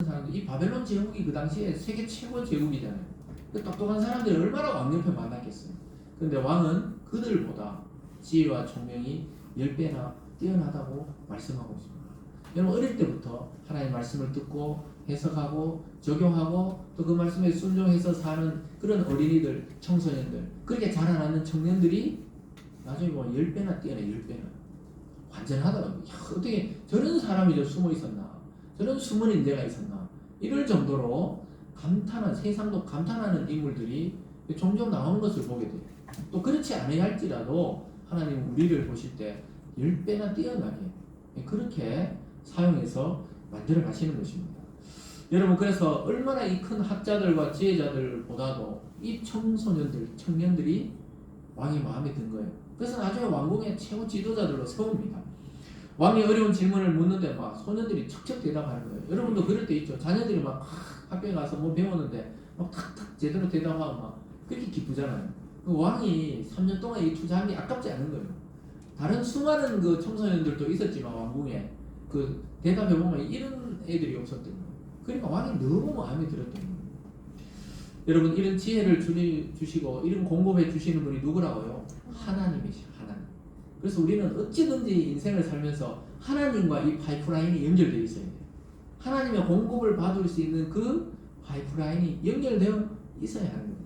사람들, 이 바벨론 제국이 그 당시에 세계 최고 제국이잖아요. 그 똑똑한 사람들이 얼마나 왕 옆에 만났겠어요. 근데 왕은 그들보다 지혜와 총명이 10배나 뛰어나다고 말씀하고 있습니다. 여러분, 어릴 때부터 하나님의 말씀을 듣고 해석하고 적용하고 또 그 말씀에 순종해서 사는 그런 어린이들, 청소년들, 그렇게 자라나는 청년들이 나중에 보면 10배나 뛰어나. 10배나 완전하더라고요. 야, 어떻게 저런 사람이 저 숨어 있었나, 저런 숨은 인재가 있었나, 이럴 정도로 감탄한, 세상도 감탄하는 인물들이 종종 나오는 것을 보게 돼요. 또 그렇지 않아야 할지라도 하나님 우리를 보실 때 10배나 뛰어나게 그렇게 사용해서 만들어 가시는 것입니다. 여러분, 그래서 얼마나 이 큰 학자들과 지혜자들보다도 이 청소년들, 청년들이 왕이 마음에 든 거예요. 그래서 나중에 왕궁의 최고 지도자들로 세웁니다. 왕이 어려운 질문을 묻는데 막 소년들이 척척 대답하는 거예요. 여러분도 그럴 때 있죠. 자녀들이 막 학교에 가서 뭐 배우는데 막 탁탁 제대로 대답하고 막 그렇게 기쁘잖아요. 그 왕이 3년 동안 이 투자한 게 아깝지 않은 거예요. 다른 수많은 그 청소년들도 있었지만 왕궁에 그 대답해 보면 이런 애들이 없었던 거예요. 그러니까 왕이 너무 마음에 들었던 거예요. 여러분, 이런 지혜를 주시고 이런 공급해 주시는 분이 누구라고요? 하나님이시죠. 하나님. 그래서 우리는 어찌든지 인생을 살면서 하나님과 이 파이프라인이 연결되어 있어야 돼요. 하나님의 공급을 받을 수 있는 그 파이프라인이 연결되어 있어야 하는 겁니다.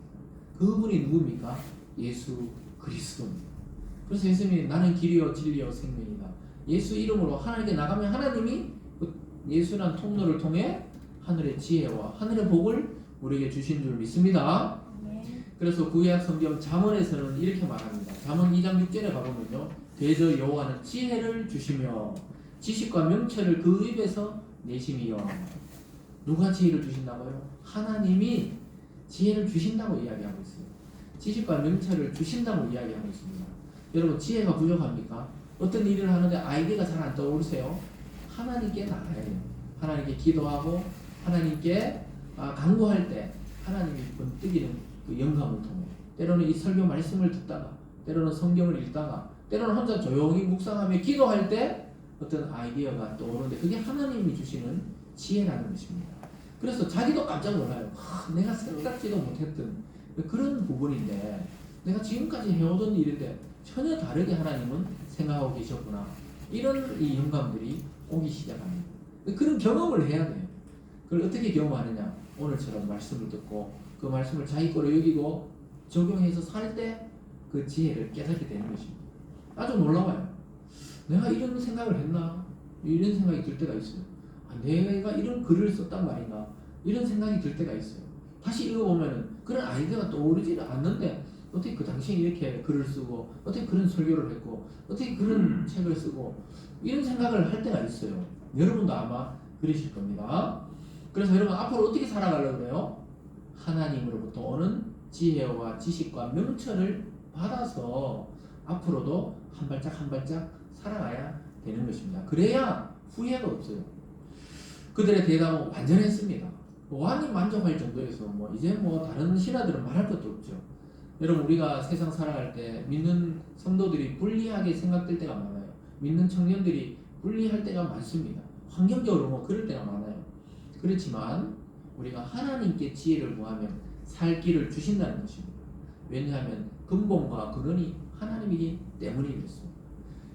그분이 누굽니까? 예수 그리스도입니다. 그래서 예수님이 나는 길이요 진리요 생명이다. 예수 이름으로 하나님께 나가면 하나님이 예수란 통로를 통해 하늘의 지혜와 하늘의 복을 우리에게 주신 줄 믿습니다. 그래서 구약 성경 잠언에서는 이렇게 말합니다. 잠언 2장 6절에 가보면요, 대저 여호와는 지혜를 주시며 지식과 명철을 그 입에서 내심이요. 누가 지혜를 주신다고요? 하나님이 지혜를 주신다고 이야기하고 있어요. 지식과 명철을 주신다고 이야기하고 있습니다. 여러분, 지혜가 부족합니까? 어떤 일을 하는데 아이디어가 잘 안 떠오르세요? 하나님께 나가야 돼요. 하나님께 기도하고 하나님께 간구할 때 하나님이 번뜩이는 그 영감을 통해, 때로는 이 설교 말씀을 듣다가, 때로는 성경을 읽다가, 때로는 혼자 조용히 묵상하며 기도할 때 어떤 아이디어가 떠오르는데 그게 하나님이 주시는 지혜라는 것입니다. 그래서 자기도 깜짝 놀라요. 내가 생각지도 못했던 그런 부분인데, 내가 지금까지 해오던 일인데 전혀 다르게 하나님은 생각하고 계셨구나. 이런 이 영감들이 오기 시작합니다. 그런 경험을 해야 돼요. 그걸 어떻게 경험하느냐? 오늘처럼 말씀을 듣고 그 말씀을 자기 거로 여기고 적용해서 살 때 그 지혜를 깨닫게 되는 것입니다. 아주 놀라워요. 내가 이런 생각을 했나? 이런 생각이 들 때가 있어요. 내가 이런 글을 썼단 말인가? 이런 생각이 들 때가 있어요. 다시 읽어보면 그런 아이디어가 떠오르지 않는데 어떻게 그 당시에 이렇게 글을 쓰고, 어떻게 그런 설교를 했고, 어떻게 그런 책을 쓰고, 이런 생각을 할 때가 있어요. 여러분도 아마 그러실 겁니다. 그래서 여러분, 앞으로 어떻게 살아가려고 그래요? 하나님으로부터 오는 지혜와 지식과 명철을 받아서 앞으로도 한 발짝 한 발짝 살아가야 되는 것입니다. 그래야 후회가 없어요. 그들의 대답은 완전했습니다. 왕이 만족할 정도에서 이제 다른 신하들은 말할 것도 없죠. 여러분, 우리가 세상 살아갈 때 믿는 성도들이 불리하게 생각될 때가 많아요. 믿는 청년들이 불리할 때가 많습니다. 환경적으로 그럴 때가 많아요. 그렇지만 우리가 하나님께 지혜를 구하면 살 길을 주신다는 것입니다. 왜냐하면 근본과 근원이 하나님이기 때문이겠습니다.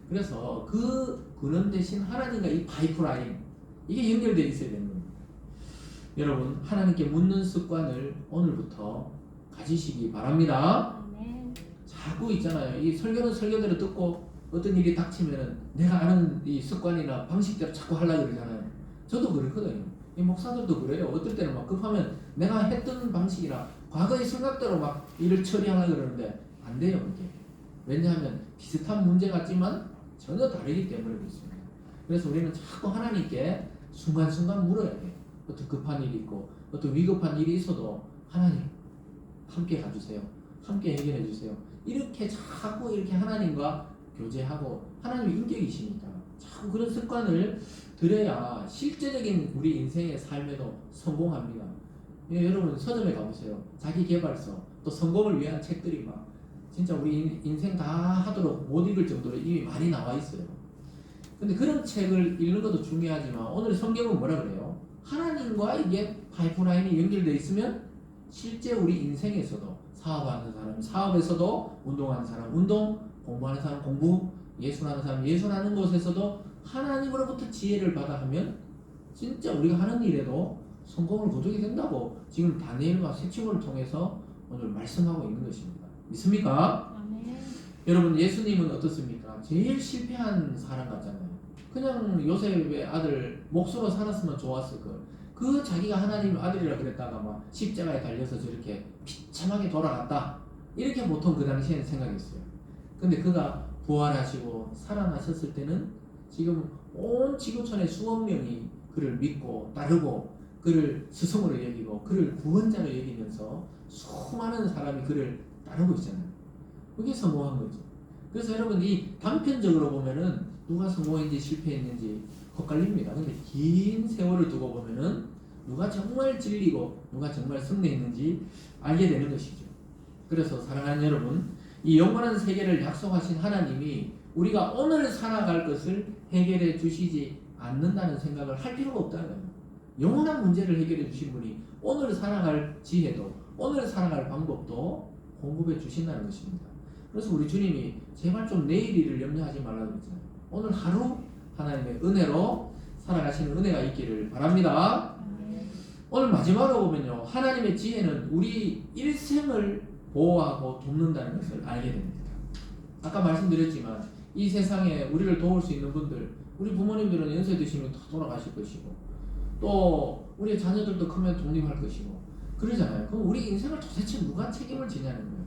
그래서 그 근원 대신 하나님과 이 파이프라인, 이게 연결되어 있어야 되는 겁니다. 여러분, 하나님께 묻는 습관을 오늘부터 가지시기 바랍니다. 자꾸 있잖아요. 이 설교는 설교대로 듣고 어떤 일이 닥치면은 내가 아는 이 습관이나 방식대로 자꾸 하려고 그러잖아요. 저도 그렇거든요. 이 목사들도 그래요. 어떨 때는 막 급하면 내가 했던 방식이나 과거의 생각대로 막 일을 처리하려고 그러는데 안 돼요, 이게. 왜냐하면 비슷한 문제 같지만 전혀 다르기 때문에 그렇습니다. 그래서 우리는 자꾸 하나님께 순간순간 물어야 돼요. 어떤 급한 일이 있고 어떤 위급한 일이 있어도 하나님 함께 가주세요. 함께 해결해 주세요. 이렇게 자꾸 이렇게 하나님과 교제하고, 하나님의 인격이시니까 자꾸 그런 습관을 들여야 실제적인 우리 인생의 삶에도 성공합니다. 여러분, 서점에 가보세요. 자기 개발서, 또 성공을 위한 책들이 막 진짜 우리 인생 다 하도록 못 읽을 정도로 이미 많이 나와 있어요. 근데 그런 책을 읽는 것도 중요하지만 오늘 성경은 뭐라 그래요? 하나님과 이게 파이프라인이 연결되어 있으면 실제 우리 인생에서도 사업하는 사람 사업에서도 운동하는 사람 운동 공부하는 사람 공부 예술하는 사람 예술하는 곳에서도 하나님으로부터 지혜를 받아 하면 진짜 우리가 하는 일에도 성공을 거두게 된다고 지금 다니엘과 새치고를 통해서 오늘 말씀하고 있는 것입니다. 믿습니까? 아멘. 여러분 예수님은 어떻습니까? 제일 실패한 사람 같잖아요. 그냥 요셉의 아들 목수로 살았으면 좋았을 걸. 그 자기가 하나님의 아들이라 그랬다가 막 십자가에 달려서 저렇게 비참하게 돌아갔다. 이렇게 보통 그 당시에는 생각했어요. 근데 그가 부활하시고 살아나셨을 때는 지금 온 지구촌의 수억 명이 그를 믿고 따르고 그를 스승으로 여기고 그를 구원자로 여기면서 수많은 사람이 그를 따르고 있잖아요. 그게 성공한 거죠. 그래서 여러분 이 단편적으로 보면은 누가 성공했는지 실패했는지 헛갈립니다. 근데 긴 세월을 두고 보면은 누가 정말 진리고 누가 정말 승리했는지 알게 되는 것이죠. 그래서 사랑하는 여러분, 이 영원한 세계를 약속하신 하나님이 우리가 오늘 살아갈 것을 해결해 주시지 않는다는 생각을 할 필요가 없다는 거예요. 영원한 문제를 해결해 주신 분이 오늘 살아갈 지혜도 오늘 살아갈 방법도 공급해 주신다는 것입니다. 그래서 우리 주님이 제발 좀 내일 일을 염려하지 말라고 그랬잖아요. 오늘 하루 하나님의 은혜로 살아가시는 은혜가 있기를 바랍니다. 오늘 마지막으로 보면요, 하나님의 지혜는 우리 일생을 보호하고 돕는다는 것을 알게 됩니다. 아까 말씀드렸지만 이 세상에 우리를 도울 수 있는 분들, 우리 부모님들은 연세 드시면 다 돌아가실 것이고 또 우리 자녀들도 크면 독립할 것이고 그러잖아요. 그럼 우리 인생을 도대체 누가 책임을 지냐는 거예요.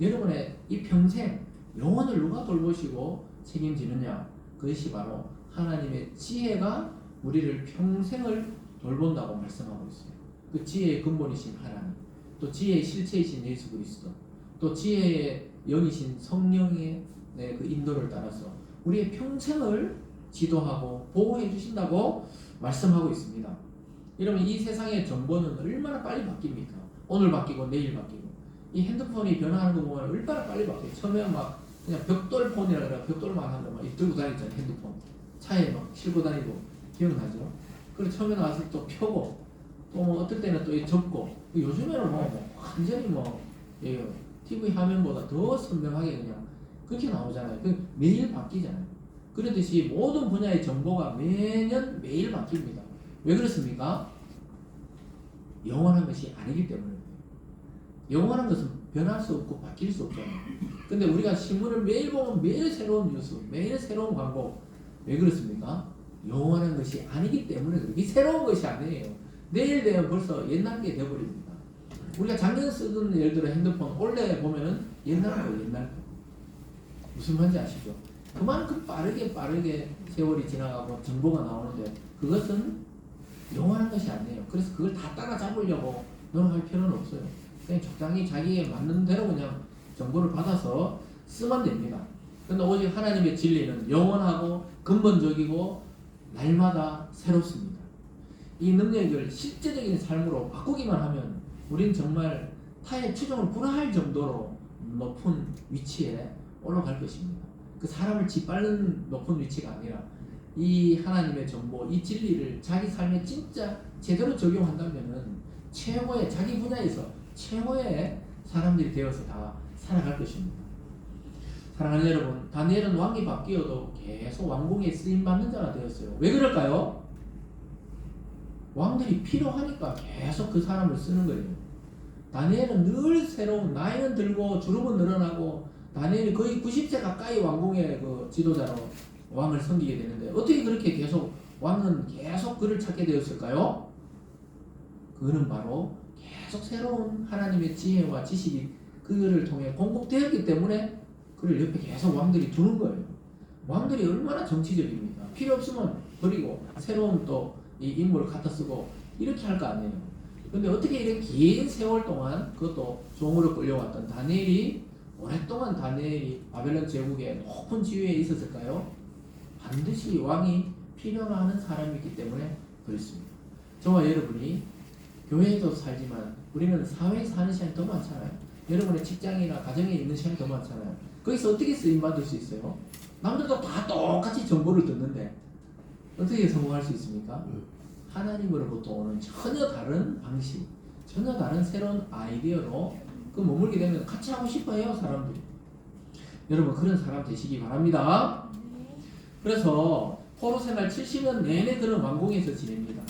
여러분의 이 평생 영혼을 누가 돌보시고 책임지느냐, 그것이 바로 하나님의 지혜가 우리를 평생을 돌본다고 말씀하고 있어요. 그 지혜의 근본이신 하나님, 또 지혜의 실체이신 예수 그리스도, 또 지혜의 영이신 성령의 그 인도를 따라서 우리의 평생을 지도하고 보호해 주신다고 말씀하고 있습니다. 여러분 이 세상의 정보는 얼마나 빨리 바뀝니까? 오늘 바뀌고 내일 바뀌고 이 핸드폰이 변화하는 거 보면 얼마나 빨리 바뀌어요. 처음에는 막 그냥 벽돌폰이라 그래 벽돌만 하는 거 막 들고 다니잖아요. 핸드폰 차에 막 실고 다니고 기억나죠? 그리고 처음에는 와서 또 펴고 또 뭐 어떨 때는 또 접고 요즘에는 뭐 완전히 뭐 예, TV 화면보다 더 선명하게 그냥 그렇게 나오잖아요. 그 매일 바뀌잖아요. 그러듯이 모든 분야의 정보가 매년 매일 바뀝니다. 왜 그렇습니까? 영원한 것이 아니기 때문에. 영원한 것은 변할 수 없고 바뀔 수 없잖아요. 근데 우리가 신문을 매일 보면 매일 새로운 뉴스, 매일 새로운 광고. 왜 그렇습니까? 영원한 것이 아니기 때문에 그렇게 새로운 것이 아니에요. 내일 되면 벌써 옛날 게 되어버립니다. 우리가 작년 쓰던 예를 들어 핸드폰 올해 보면은 옛날 거 옛날 거. 무슨 말인지 아시죠? 그만큼 빠르게 세월이 지나가고 정보가 나오는데 그것은 영원한 것이 아니에요. 그래서 그걸 다 따라잡으려고 노력할 필요는 없어요. 그냥 적당히 자기에 맞는 대로 그냥 정보를 받아서 쓰면 됩니다. 그런데 오직 하나님의 진리는 영원하고 근본적이고 날마다 새롭습니다. 이 능력을 실제적인 삶으로 바꾸기만 하면 우리는 정말 타의 추종을 불허할 정도로 높은 위치에 올라갈 것입니다. 그 사람을 짓밟는 높은 위치가 아니라 이 하나님의 정보, 이 진리를 자기 삶에 진짜 제대로 적용한다면은 최고의 자기 분야에서 최고의 사람들이 되어서 다 살아갈 것입니다. 사랑하는 여러분, 다니엘은 왕이 바뀌어도 계속 왕궁에 쓰임받는 자가 되었어요. 왜 그럴까요? 왕들이 필요하니까 계속 그 사람을 쓰는 거예요. 다니엘은 늘 새로운, 나이는 들고 주름은 늘어나고 다니엘이 거의 90세 가까이 왕궁의 그 지도자로 왕을 섬기게 되는데 어떻게 그렇게 계속 왕은 계속 그를 찾게 되었을까요? 그는 바로 계속 새로운 하나님의 지혜와 지식이 그를 통해 공급되었기 때문에 그를 옆에 계속 왕들이 두는 거예요. 왕들이 얼마나 정치적입니까? 필요 없으면 버리고 새로운 또 이 인물을 갖다 쓰고 이렇게 할 거 아니에요. 근데 어떻게 이렇게 긴 세월 동안 그것도 종으로 끌려왔던 다니엘이 오랫동안 다니엘이 바벨론 제국의 높은 지위에 있었을까요? 반드시 왕이 필요로 하는 사람이기 때문에 그렇습니다. 저와 여러분이 교회에도 살지만 우리는 사회에 사는 시간이 더 많잖아요. 여러분의 직장이나 가정에 있는 시간이 더 많잖아요. 거기서 어떻게 쓰임받을 수 있어요? 남들도 다 똑같이 정보를 듣는데 어떻게 성공할 수 있습니까? 하나님으로부터 오는 전혀 다른 방식, 전혀 다른 새로운 아이디어로 그 머물게 되면 같이 하고 싶어해요, 사람들이. 여러분 그런 사람 되시기 바랍니다. 그래서 포로 생활 70년 내내 그런 왕궁에서 지냅니다.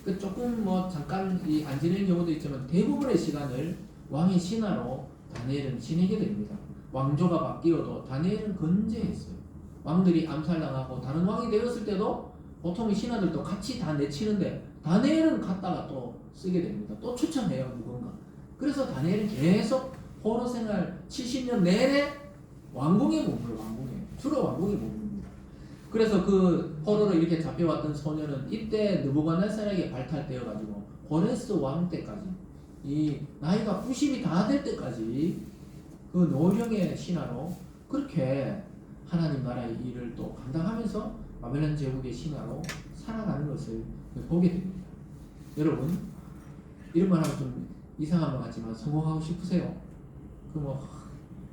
그 조금 뭐 잠깐 안 지내는 경우도 있지만 대부분의 시간을 왕의 신하로 다니엘은 지내게 됩니다. 왕조가 바뀌어도 다니엘은 건재했어요. 왕들이 암살당하고 다른 왕이 되었을 때도 보통 신하들도 같이 다 내치는데 다니엘은 갔다가 또 쓰게 됩니다. 또 추천해요, 누군가. 그래서 다니엘은 계속 포로 생활 70년 내내 왕궁에 머물러, 왕궁에. 주로 왕궁에 머뭅니다. 그래서 그 포로로 이렇게 잡혀왔던 소녀는 이때 느부갓네살에게 발탈되어가지고 고레스 왕 때까지, 이 나이가 90이 다 될 때까지 그 노령의 신하로 그렇게 하나님 나라의 일을 또 감당하면서 바벨론 제국의 신하로 살아가는 것을 보게 됩니다. 여러분 이런 말 하면 좀 이상한 것 같지만 성공하고 싶으세요? 그 뭐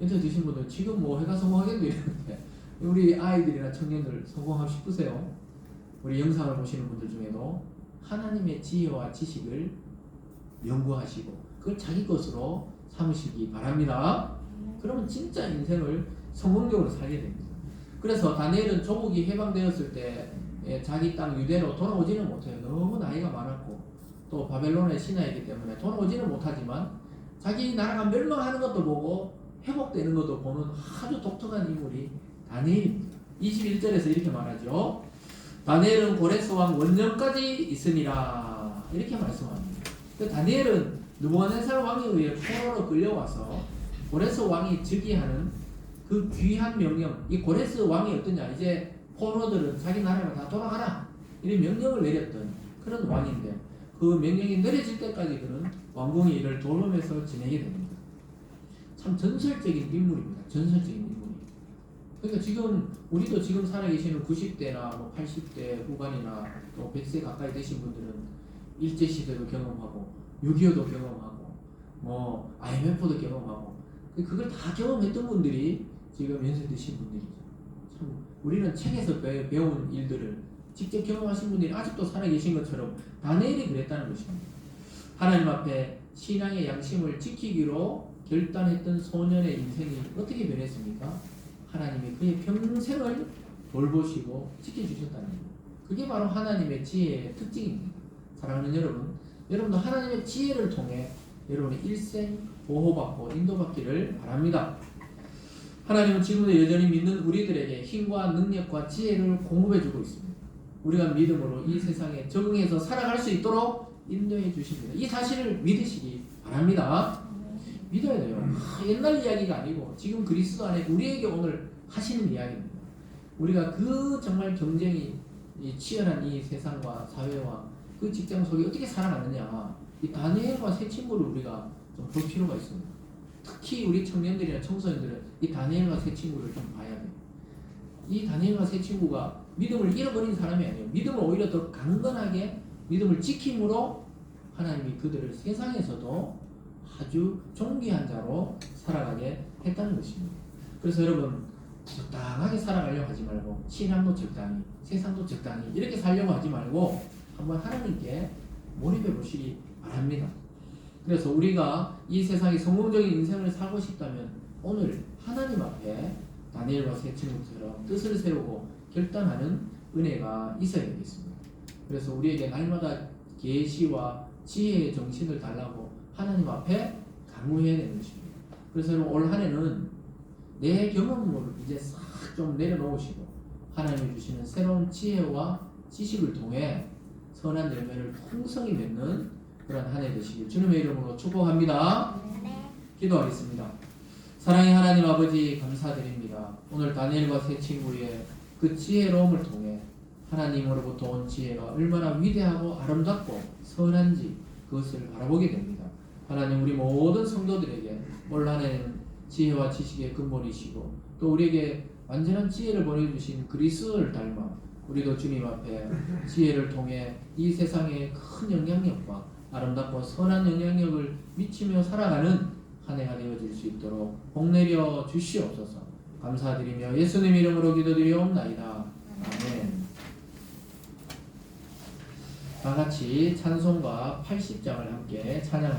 연세 드신 분들 지금 뭐 해가 성공하겠노 이러는데 우리 아이들이나 청년들 성공하고 싶으세요? 우리 영상을 보시는 분들 중에도 하나님의 지혜와 지식을 연구하시고 그걸 자기 것으로 삼으시기 바랍니다. 그러면 진짜 인생을 성공적으로 살게 됩니다. 그래서 다니엘은 조국이 해방되었을 때 자기 땅 유대로 돌아오지는 못해요. 너무 나이가 많았고 또 바벨론의 신하이기 때문에 돌아오지는 못하지만 자기 나라가 멸망하는 것도 보고 회복되는 것도 보는 아주 독특한 인물이 다니엘입니다. 21절에서 이렇게 말하죠. 다니엘은 고레스 왕 원년까지 있으니라 이렇게 말씀합니다. 다니엘은 느부갓네살 왕에 의해 포로로 끌려와서 고레스 왕이 즉위하는 그 귀한 명령, 이 고레스 왕이 어떠냐, 이제 포로들은 자기 나라로 다 돌아가라 이런 명령을 내렸던 그런 왕인데 그 명령이 내려질 때까지 그는 왕궁의 일을 돌보면서 지내게 됩니다. 참 전설적인 인물입니다. 전설적인 인물이. 그러니까 지금 우리도 지금 살아계시는 90대나 뭐 80대 후반이나 또 100세 가까이 되신 분들은 일제시대도 경험하고 6.25도 경험하고 뭐 IMF도 경험하고 그걸 다 경험했던 분들이 지금 연세 드신 분들이죠. 참 우리는 책에서 배운 일들을 직접 경험하신 분들이 아직도 살아계신 것처럼 다니엘이 그랬다는 것입니다. 하나님 앞에 신앙의 양심을 지키기로 결단했던 소년의 인생이 어떻게 변했습니까? 하나님이 그의 평생을 돌보시고 지켜주셨다는 겁니다. 그게 바로 하나님의 지혜의 특징입니다. 사랑하는 여러분, 여러분도 하나님의 지혜를 통해 여러분의 일생 보호받고 인도받기를 바랍니다. 하나님은 지금도 여전히 믿는 우리들에게 힘과 능력과 지혜를 공급해주고 있습니다. 우리가 믿음으로 이 세상에 적응해서 살아갈 수 있도록 인도해 주십니다. 이 사실을 믿으시기 바랍니다. 믿어야 돼요. 옛날 이야기가 아니고 지금 그리스도 안에 우리에게 오늘 하시는 이야기입니다. 우리가 그 정말 경쟁이 치열한 이 세상과 사회와 그 직장 속에 어떻게 살아가느냐, 이 다니엘과 세 친구를 우리가 좀 볼 필요가 있습니다. 특히 우리 청년들이나 청소년들은 이 다니엘과 세 친구를 좀 봐야 돼요. 이 다니엘과 세 친구가 믿음을 잃어버린 사람이 아니에요. 믿음을 오히려 더 강건하게 믿음을 지킴으로 하나님이 그들을 세상에서도 아주 존귀한 자로 살아가게 했다는 것입니다. 그래서 여러분 적당하게 살아가려고 하지 말고 신앙도 적당히 세상도 적당히 이렇게 살려고 하지 말고 한번 하나님께 몰입해 보시기 바랍니다. 그래서 우리가 이 세상에 성공적인 인생을 살고 싶다면 오늘 하나님 앞에 다니엘과 세 친구처럼 뜻을 세우고 결단하는 은혜가 있어야 되겠습니다. 그래서 우리에게 날마다 계시와 지혜의 정신을 달라고 하나님 앞에 강구해야 되는 것입니다. 그래서 올 한 해는 내 경험을 이제 싹 좀 내려놓으시고 하나님이 주시는 새로운 지혜와 지식을 통해 선한 열매를 풍성히 맺는 그런 한 해 되시길 주님의 이름으로 축복합니다. 기도하겠습니다. 사랑의 하나님 아버지 감사드립니다. 오늘 다니엘과 세 친구의 그 지혜로움을 통해 하나님으로부터 온 지혜가 얼마나 위대하고 아름답고 선한지 그것을 바라보게 됩니다. 하나님 우리 모든 성도들에게 올 한 해는 지혜와 지식의 근본이시고 또 우리에게 완전한 지혜를 보내주신 그리스도를 닮아 우리도 주님 앞에 지혜를 통해 이 세상에 큰 영향력과 아름답고 선한 영향력을 미치며 살아가는 한 해가 되어질 수 있도록 복내려 주시옵소서. 감사드리며 예수님 이름으로 기도드리옵나이다. 아멘. 다 같이 찬송가 80장을 함께 찬양하겠습니다.